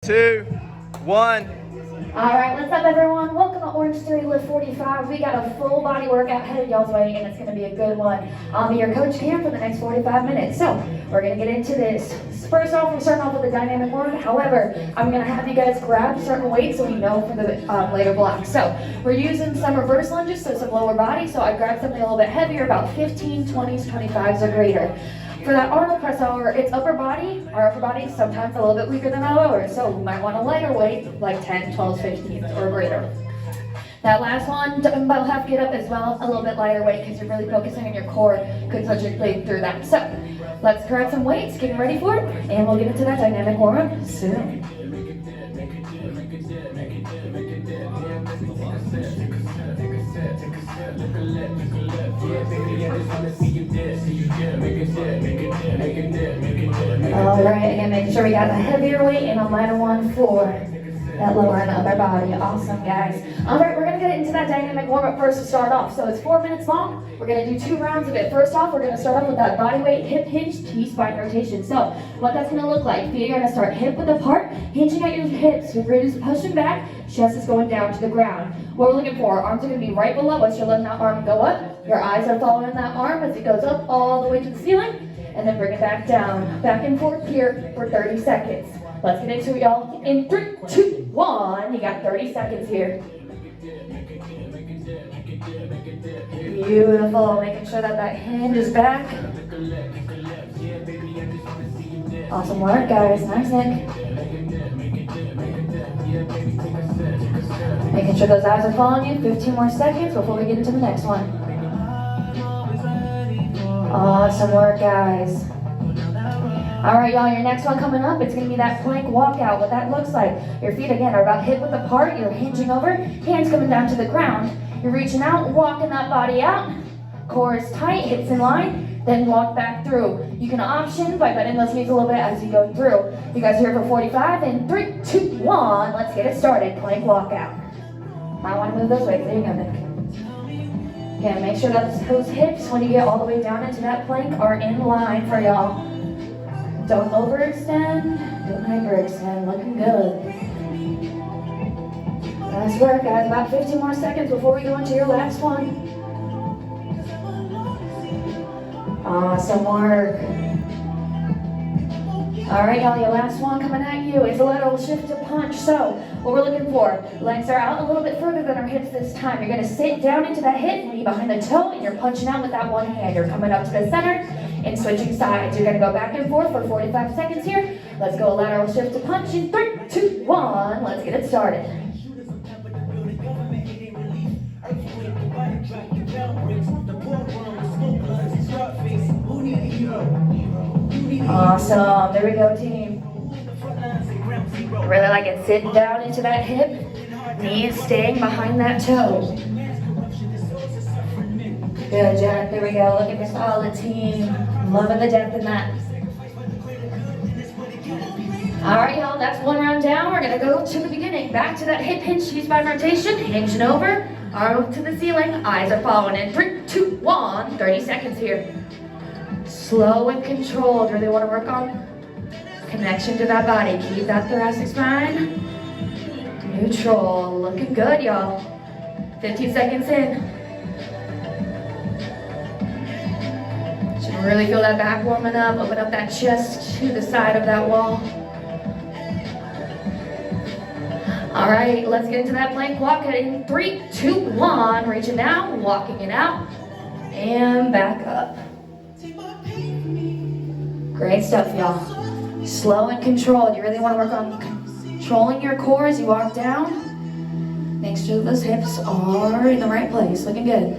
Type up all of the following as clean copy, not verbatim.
2, 1. All right, what's up, everyone? Welcome to Orange Theory Lift 45. We got a full body workout headed y'all's way, and it's going to be a good one. I'll be your coach Cam for the next 45 minutes. So we're going to get into this. First off, we're starting off with a dynamic one. However, I'm going to have you guys grab certain weights so we know for the later blocks. So we're using some reverse lunges, so some lower body. So I grabbed something a little bit heavier, about 15, 20s, 25s or greater. For that Arnold press, however, it's upper body. Our upper body is sometimes a little bit weaker than our lower, so we might want a lighter weight, like 10, 12, 15 or greater. That last one, dumbbell half get up as well, a little bit lighter weight because you're really focusing on your core concentrically through that. So let's grab some weights, getting ready for it, and we'll get into that dynamic warm-up soon. Alright, again, making sure we got the heavier weight and a lighter one for that lower and upper body. Awesome, guys. Alright, we're going to get into that dynamic warm-up first to start off. So it's 4 minutes long. We're going to do 2 rounds of it. First off, we're going to start off with that body weight hip hinge T-spine rotation. So what that's going to look like, feet are going to start hip width apart, hinging at your hips. Your ribs pushing back, chest is going down to the ground. What we're looking for, arms are going to be right below us. You're letting that arm go up. Your eyes are following that arm as it goes up all the way to the ceiling. And then bring it back down, back and forth here for 30 seconds. Let's get into it, y'all. In 3, 2, 1, you got 30 seconds here. Beautiful, making sure that that hinge is back. Awesome work, guys, nice, Nick. Making sure those eyes are following you, 15 more seconds before we get into the next one. Awesome work, guys. All right, y'all, your next one coming up, it's going to be that plank walkout. What that looks like, your feet, again, are about hip width apart. You're hinging over, hands coming down to the ground. You're reaching out, walking that body out. Core is tight, hips in line, then walk back through. You can option by bending those knees a little bit as you go through. You guys are here for 45, in 3, 2, 1, let's get it started. Plank walkout. I want to move those weights. There you go, Nick. Again, make sure that those hips, when you get all the way down into that plank, are in line for y'all. Don't overextend, don't hyperextend, looking good. Nice work, guys. About 15 more seconds before we go into your last one. Awesome work. All right, y'all, your last one coming at you is a lateral shift to punch. So what we're looking for, legs are out a little bit further than our hips this time. You're going to sit down into that hip, knee behind the toe, and you're punching out with that one hand. You're coming up to the center and switching sides. You're going to go back and forth for 45 seconds here. Let's go lateral shift to punch in 3, 2, 1. Let's get it started. Awesome. There we go, team. Really like it sitting down into that hip. Knees staying behind that toe. Good, Jack. There we go. Look at this solid team. Loving the depth in that. All right, y'all. That's one round down. We're going to go to the beginning. Back to that hip hinge T-spine rotation. Hinging over. Arm to the ceiling. Eyes are following in 3, 2, 1. 30 seconds here. Slow and controlled. Really want to work on connection to that body. Keep that thoracic spine neutral. Looking good, y'all. 15 seconds in. Should really feel that back warming up. Open up that chest to the side of that wall. All right, let's get into that plank walk in 3, 2, 1. Reaching down, walking it out, and back up. Great stuff, y'all. Slow and controlled. You really want to work on controlling your core as you walk down. Make sure those hips are in the right place. Looking good.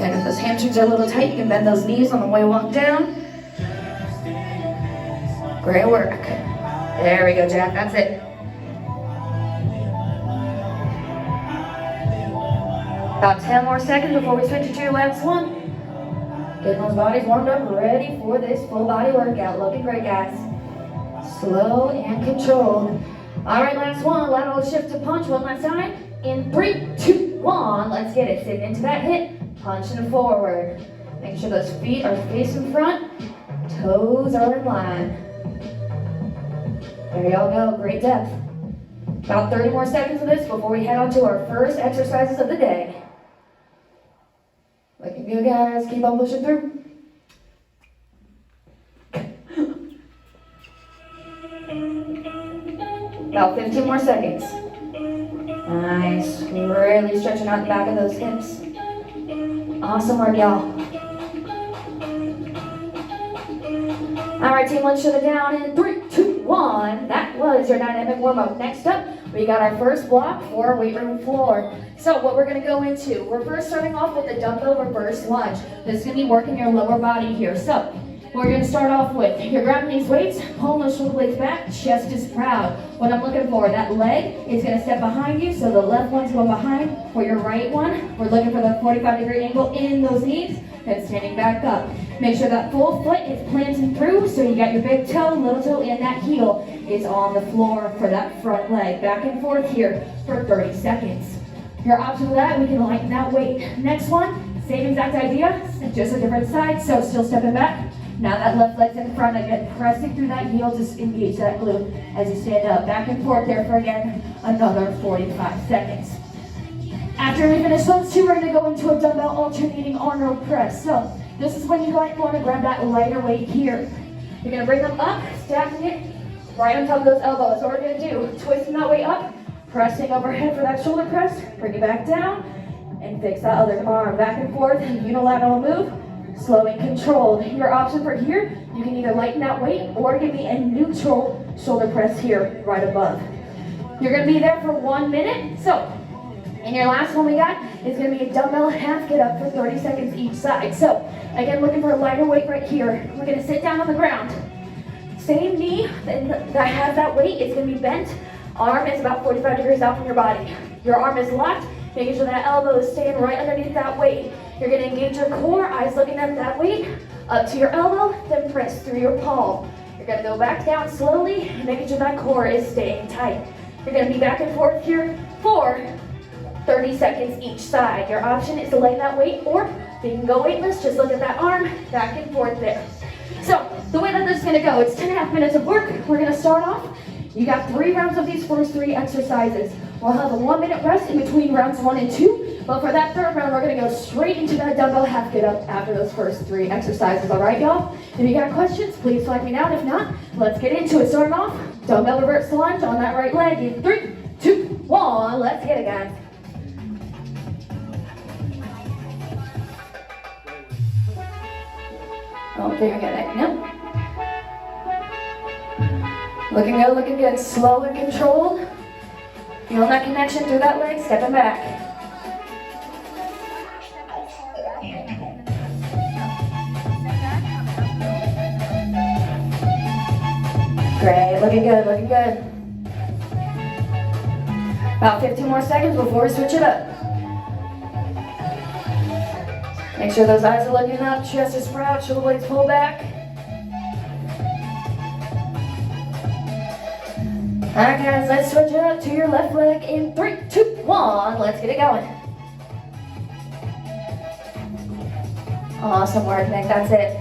And if those hamstrings are a little tight, you can bend those knees on the way you walk down. Great work. There we go, Jack. That's it. About 10 more seconds before we switch it to your last one. Getting those bodies warmed up, ready for this full body workout. Looking great, guys. Slow and controlled. All right, last one. Lateral shift to punch. One last time. In 3, 2, 1. Let's get it. Sitting into that hip. Punching forward. Make sure those feet are facing front. Toes are in line. There y'all go, great depth. About 30 more seconds of this before we head on to our first exercises of the day. Looking good, guys. Keep on pushing through. About 15 more seconds. Nice. Really stretching out the back of those hips. Awesome work, y'all. All right, team, let's shut it down in 3, 2, 1. That was your dynamic warm-up. Next up, we got our first block for weight room floor. So what we're gonna go into, we're first starting off with the dumbbell reverse lunge. This is gonna be working your lower body here. So we're gonna start off with, you're grabbing these weights, pulling those shoulder blades back, chest is proud. What I'm looking for, that leg is gonna step behind you, so the left one's going behind. For your right one, we're looking for the 45-degree angle in those knees, and standing back up. Make sure that full foot is planting through, so you got your big toe, little toe, and that heel is on the floor for that front leg. Back and forth here for 30 seconds. Your option for that, we can lighten that weight. Next one, same exact idea, just a different side, so still stepping back. Now that left leg's in front, again, pressing through that heel to engage that glute as you stand up. Back and forth there for, again, another 45 seconds. After we finish those two, we're going to go into a dumbbell alternating arm row press. So this is when you want to grab that lighter weight here. You're going to bring them up, stacking it right on top of those elbows. What we're going to do, twisting that weight up, pressing overhead for that shoulder press, bring it back down, and fix that other arm. Back and forth, unilateral move. Slow and controlled. Your option for here, you can either lighten that weight or give me a neutral shoulder press here right above. You're going to be there for 1 minute. So, and your last one we got is going to be a dumbbell half get up for 30 seconds each side. So, again, looking for a lighter weight right here. We're going to sit down on the ground. Same knee that has that weight is going to be bent. Arm is about 45 degrees out from your body. Your arm is locked, making sure that elbow is staying right underneath that weight. You're going to engage your core, eyes looking at that weight, up to your elbow, then press through your palm. You're going to go back down slowly, making sure that core is staying tight. You're going to be back and forth here for 30 seconds each side. Your option is to lighten that weight, or you can go weightless, just look at that arm, back and forth there. So, the way that this is going to go, it's 10.5 minutes of work. We're going to start off. You got 3 rounds of these first 3 exercises. We'll have a 1-minute rest in between rounds 1 and 2, but for that third round, we're gonna go straight into that dumbbell half get up after those first 3 exercises, all right, y'all? If you got questions, please flag me down. If not, let's get into it. Starting off, dumbbell reverse lunge on that right leg in 3, 2, 1, let's get it, guys. Oh, there you go, yep. Looking good, slow and controlled. Feel that connection through that leg, stepping back. Great, looking good. About 15 more seconds before we switch it up. Make sure those eyes are looking up, chest is proud, shoulder blades pull back. Alright guys, let's switch it up to your left leg in 3, 2, 1. Let's get it going. Awesome work, Nick. That's it.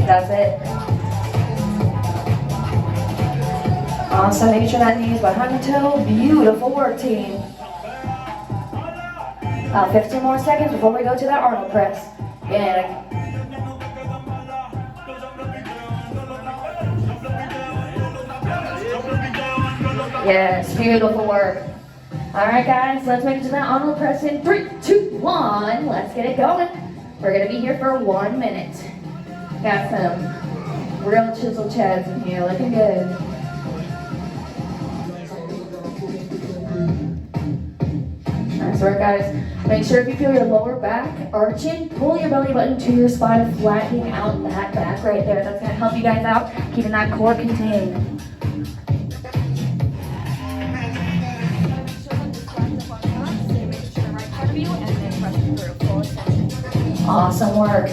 That's it. Awesome. Making sure that knee is behind the toe. Beautiful work, team. 15 more seconds before we go to that Arnold press. Yeah. Yes, beautiful work. All right, guys, let's make it to that Arnold press in 3, 2, 1. Let's get it going. We're gonna be here for 1 minute. Got some real chisel chads in here, looking good. Nice work, guys. Make sure if you feel your lower back arching, pull your belly button to your spine, flattening out that back right there. That's gonna help you guys out, keeping that core contained. Awesome work.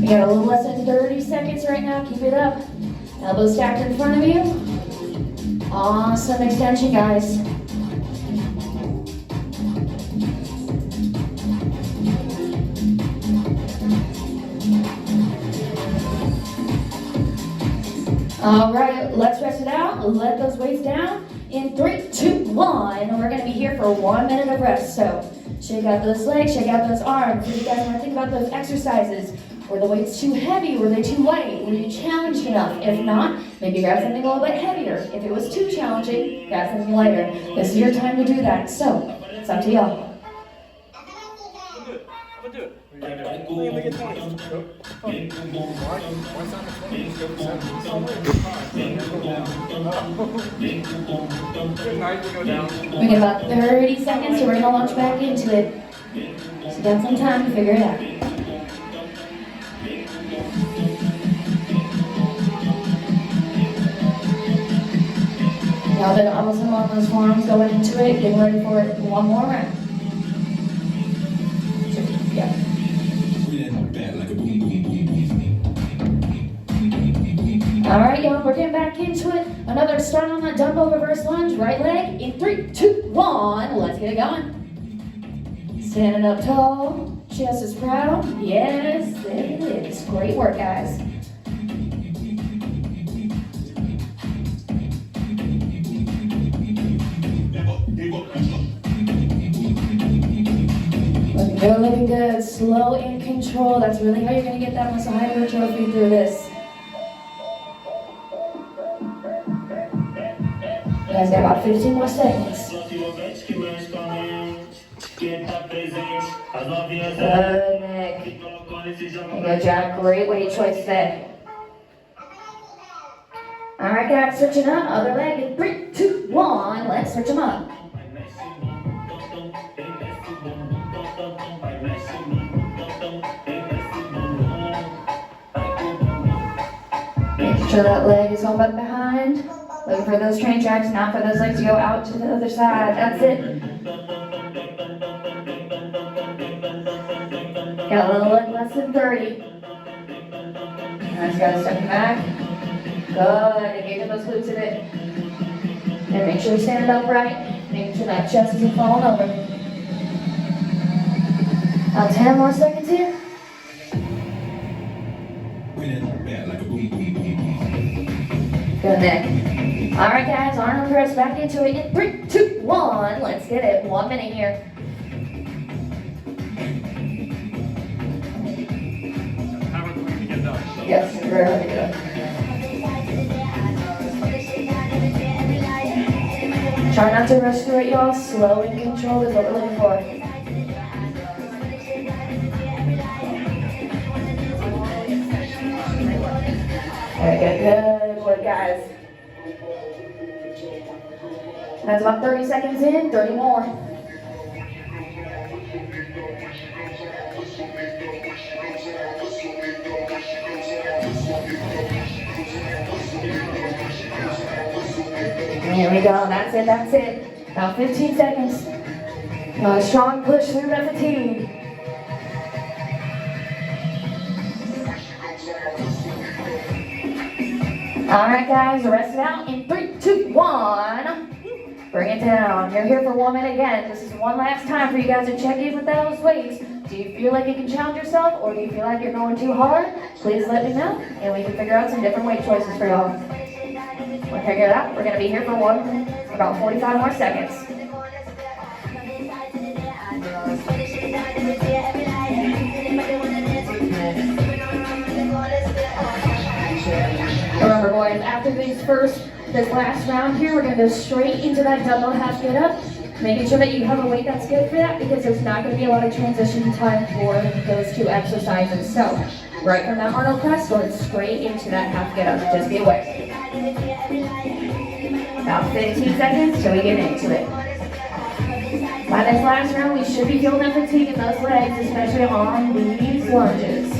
We got a little less than 30 seconds right now. Keep it up. Elbows stacked in front of you. Awesome extension, guys. All right, let's rest it out. Let those weights down. In 3, 2, 1. We're gonna be here for 1 minute of rest. So shake out those legs, shake out those arms. If you guys wanna think about those exercises, were the weights too heavy? Were they too light? Were you challenged enough? If not, maybe grab something a little bit heavier. If it was too challenging, grab something lighter. This is your time to do that. So it's up to y'all. We get about 30 seconds, so we're gonna launch back into it. So you got some time to figure it out. Now that almost on those forearms going into it, getting ready for it. One more round. Yeah. All right, y'all, we're getting back into it. Another start on that dumbbell reverse lunge. Right leg in 3, 2, 1. Let's get it going. Standing up tall. Chest is proud. Yes, it is. Great work, guys. Looking good, looking good. Slow and control. That's really how you're going to get that muscle hypertrophy through this. You guys got about 15 more seconds. Good, Nick. Good job. Great weight choice there. All right, guys, switching up. Other leg in 3, 2, 1. Let's switch them up. Making sure that leg is going back behind. Looking for those train tracks, not for those legs to go out to the other side. That's it. Got a little less than 30. Nice, guys, stepping back. Good, engage those glutes a bit. And make sure you're standing upright. Making sure that chest isn't falling over. About 10 more seconds here. Good, Nick. All right, guys, arm press back into it in 3, 2, 1. Let's get it. 1 minute here. Yes, very hard to get up. Try not to rush through it, y'all. Slow and control is what we're looking for. Very good, good work, guys. That's about 30 seconds in, 30 more. Here we go, that's it, that's it. About 15 seconds. A strong push through that fatigue. All right, guys, rest it out in 3, 2, 1. Bring it down. You're here for 1 minute again. This is one last time for you guys to check in with those weights. Do you feel like you can challenge yourself, or do you feel like you're going too hard? Please let me know, and we can figure out some different weight choices for y'all. We'll figure it out. We're going to be here for about 45 more seconds. Remember, boys, after this last round here, we're going to go straight into that double half get up, making sure that you have a weight that's good for that, because there's not going to be a lot of transition time for those two exercises. So, right from that Arnold press, going straight into that half get up. Just be aware. About 15 seconds till we get into it. By this last round, we should be feeling that fatigue in those legs, especially on these lunges.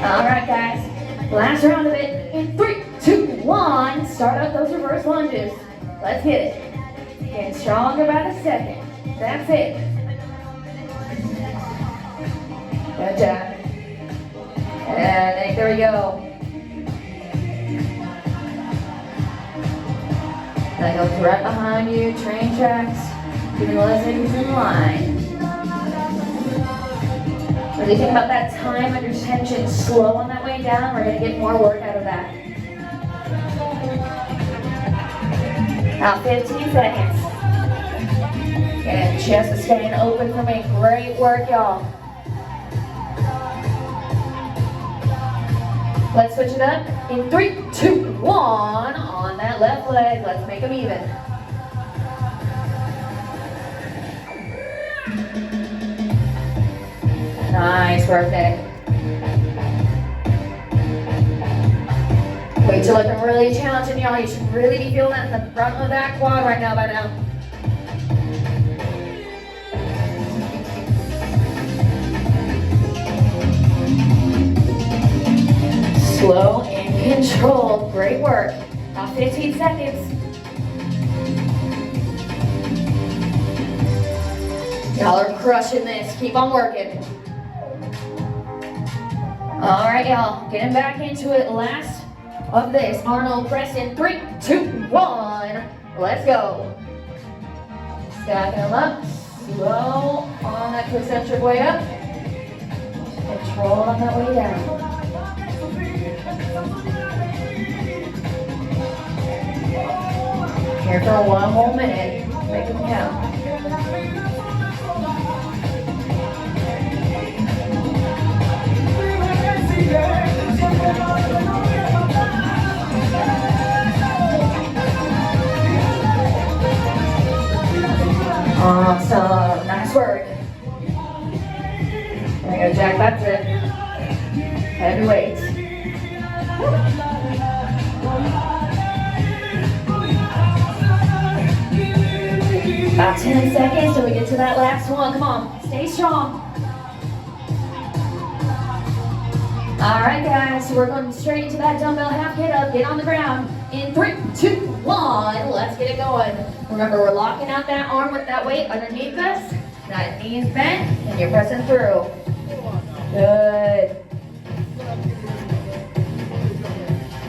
All right, guys. Last round of it in 3, 2, 1. Start out those reverse lunges. Let's get it. Getting stronger by the second. That's it. Good job. And there we go. That goes right behind you, train tracks. Keeping those things in line. Really think about that time under tension, slow on that way down. We're gonna get more work out of that. Now 15 seconds. And chest is staying open for me. Great work, y'all. Let's switch it up in 3, 2, 1 on that left leg. Let's make them even. Nice work there. Weights are looking really challenging, y'all. You should really be feeling that in the front of that quad right now by now. Slow and controlled. Great work. Now 15 seconds. Y'all are crushing this. Keep on working. All right, y'all. Getting back into it. Last of this. Arnold press in 3, 2, 1. Let's go. Stacking them up. Slow on that concentric way up. Control on that way down. Here for 1 whole minute. Make them count. Awesome. Nice work. There you go, Jack. That's it. Heavy weights. About 10 seconds till we get to that last one. Come on, stay strong. All right, guys, so we're going straight into that dumbbell half get up. Get on the ground in 3, 2, 1. Let's get it going. Remember, we're locking out that arm with that weight underneath us. That knee is bent, and you're pressing through. Good.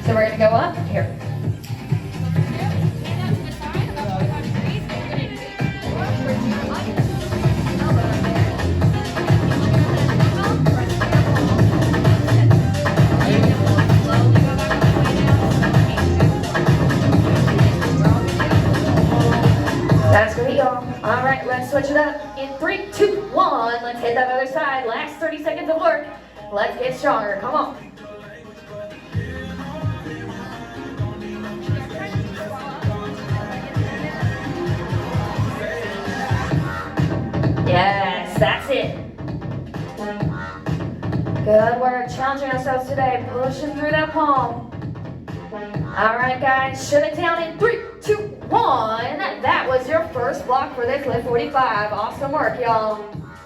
So we're going to go up here. That's great, y'all. All right, let's switch it up in 3, 2, 1. Let's hit that other side. Last 30 seconds of work. Let's get stronger. Come on. Yes, that's it. Good work. Challenging ourselves today. Pushing through that palm. All right, guys. Shut it down in 3, 2, 1. That was your first block for this Lift 45. Awesome work, y'all.